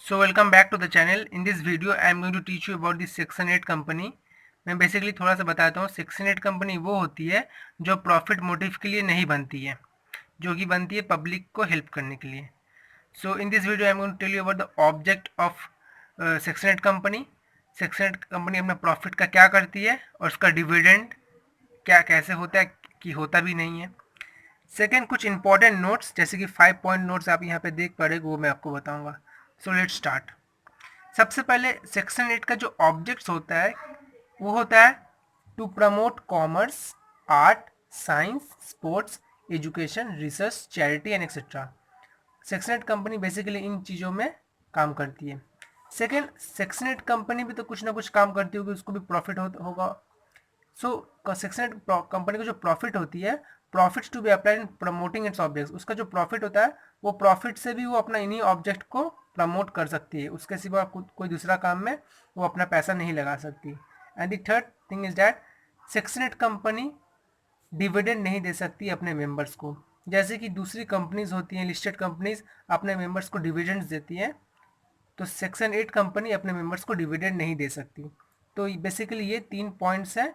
So welcome back to the channel. In this video I am going to teach you about the section 8 company. मैं basically थोड़ा सा बताता हूँ। Section 8 company वो होती है जो प्रॉफिट मोटिव के लिए नहीं बनती है, जो कि बनती है पब्लिक को हेल्प करने के लिए। So in this video I am going to tell you about the object of section 8 company. Section 8 company अपने प्रॉफिट का क्या करती है और उसका डिविडेंड क्या कैसे होता है कि होता भी नहीं है। सेकेंड, कुछ इंपॉर्टेंट नोट्स जैसे कि 5 पॉइंट नोट्स आप यहाँ पे देख पा रहे, वो मैं आपको बताऊंगा। So let's start. सबसे पहले सेक्शन 8 का जो ऑब्जेक्ट्स होता है वो होता है to promote commerce, art, science, sports, education, research, charity and etcetera. Section 8 company basically इन चीज़ों में काम करती है। सेकेंड, सेक्शन 8 कंपनी भी तो कुछ ना कुछ काम करती होगी, उसको भी प्रॉफिट होगा। सो सेक्शन 8 कंपनी को जो प्रॉफिट होती है, profits to be applied in promoting its objects, उसका जो प्रॉफिट होता है वो प्रॉफिट से भी वो अपना इन्हीं ऑब्जेक्ट को प्रमोट कर सकती है। उसके सिवा कोई दूसरा काम में वो अपना पैसा नहीं लगा सकती। And the third thing is that section 8 company dividend नहीं दे सकती अपने मेंबर्स को, जैसे कि दूसरी कंपनीज होती हैं, लिस्टेड कंपनीज अपने मेंबर्स को डिविडेंड्स देती हैं, तो सेक्शन 8 कंपनी अपने मेंबर्स को डिविडेंड नहीं दे सकती। तो बेसिकली ये 3 पॉइंट्स हैं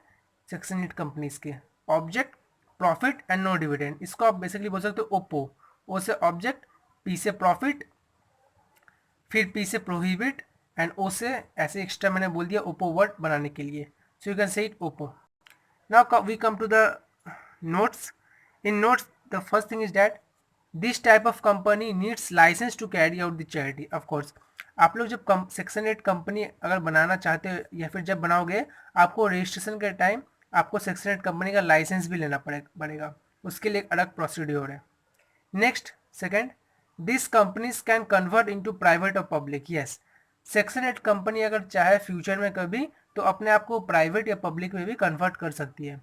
सेक्शन 8 कंपनीज के: object, profit and no dividend. इसको आप बेसिकली बोल सकते हो ओपो। ओ से ऑब्जेक्ट, पी से प्रॉफिट, फिर पी से प्रोहिबिट एंड ओ से ऐसे एक्स्ट्रा मैंने बोल दिया ओपो वर्ड बनाने के लिए। So you can say it OPPO. Now we come to the notes. In notes the first thing is that this type of company needs licence to carry out the charity. Of course आप लोग जब section 8 company अगर बनाना चाहते हो या फिर जब बनाओगे, आपको रजिस्ट्रेशन के टाइम आपको सेक्शन 8 कंपनी का लाइसेंस भी लेना पड़ेगा। उसके लिए एक अलग प्रोसीड्योर है। Next, second, this companies can convert into private और पब्लिक। यस, सेक्शन 8 कंपनी अगर चाहे फ्यूचर में कभी तो अपने आप को प्राइवेट या पब्लिक में भी कन्वर्ट कर सकती है।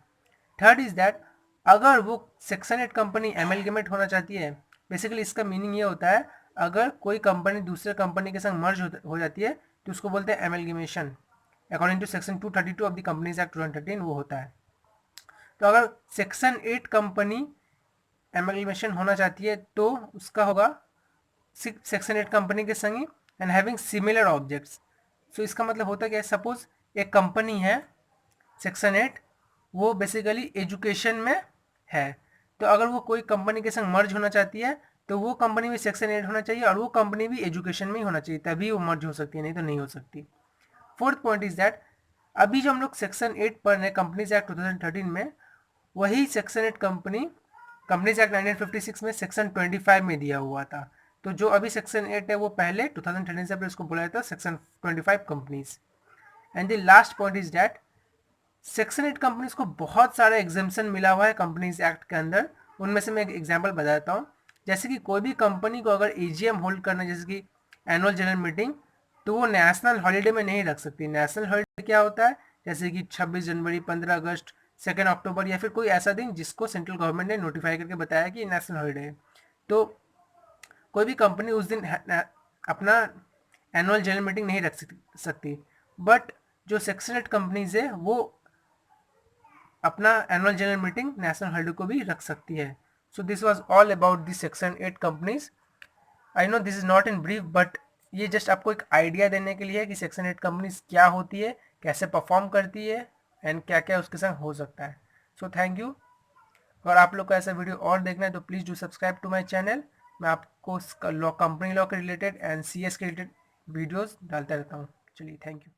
थर्ड इज दैट अगर वो सेक्शन 8 कंपनी एमलगेमेट होना चाहती है, बेसिकली इसका मीनिंग ये होता है अगर कोई कंपनी दूसरे कंपनी के संग मर्ज हो जाती है तो उसको बोलते हैं amalgamation. According to section 232 of the companies act 2013 वो होता है। तो अगर सेक्शन 8 कंपनी एमलगेमेशन होना चाहती है तो उसका होगा सेक्शन 8 कंपनी के संग एंड हैविंग सिमिलर ऑब्जेक्ट्स। सो इसका मतलब होता है कि सपोज एक कंपनी है सेक्शन 8, वो बेसिकली एजुकेशन में है, तो अगर वो कोई कंपनी के संग मर्ज होना चाहती है तो वो कंपनी भी सेक्शन 8 होना चाहिए और वो कंपनी भी एजुकेशन में ही होना चाहिए, तभी वो मर्ज हो सकती है, नहीं तो नहीं हो सकती। फोर्थ पॉइंट इज दैट अभी जो हम लोग सेक्शन 8 पढ़ रहे हैं कंपनीज एक्ट 2013 में, वही सेक्शन 8 कंपनीज एक्ट 1956 में सेक्शन 25 में दिया हुआ था। तो जो अभी सेक्शन 8 है वो पहले 2013 से उसको बुलाया था section 25 companies. And the last point is that section 8 companies को बहुत सारा एग्जाम्पशन मिला हुआ है कंपनीज एक्ट के अंदर। उनमें से मैं एक एग्जाम्पल बताता हूँ। जैसे कि कोई भी कंपनी को अगर एजीएम होल्ड करना, जैसे कि एनुअल जनरल मीटिंग, तो वो नेशनल हॉलीडे में नहीं रख सकती। नेशनल हॉलीडे क्या होता है, जैसे कि 26 जनवरी, 15 अगस्त, 2 अक्टूबर या फिर कोई ऐसा दिन जिसको सेंट्रल गवर्नमेंट ने नोटिफाई करके बताया कि नेशनल हॉलीडे है। तो कोई भी कंपनी उस दिन अपना एनुअल जनरल मीटिंग नहीं रख सकती। बट जो सेक्शन 8 कंपनीज है वो अपना annual general meeting national holiday को भी रख सकती है। So this was all about this section 8 companies. I know this is not in brief, but ये जस्ट आपको एक आइडिया देने के लिए है कि सेक्शन 8 कंपनीज क्या होती है, कैसे परफॉर्म करती है एंड क्या क्या उसके साथ हो सकता है। So thank you. अगर आप लोग को ऐसा वीडियो और देखना है तो please do subscribe to my channel. मैं आपको कंपनी लॉ के रिलेटेड एंड सीएस के रिलेटेड वीडियोज़ डालता रहता हूँ। चलिए, थैंक यू।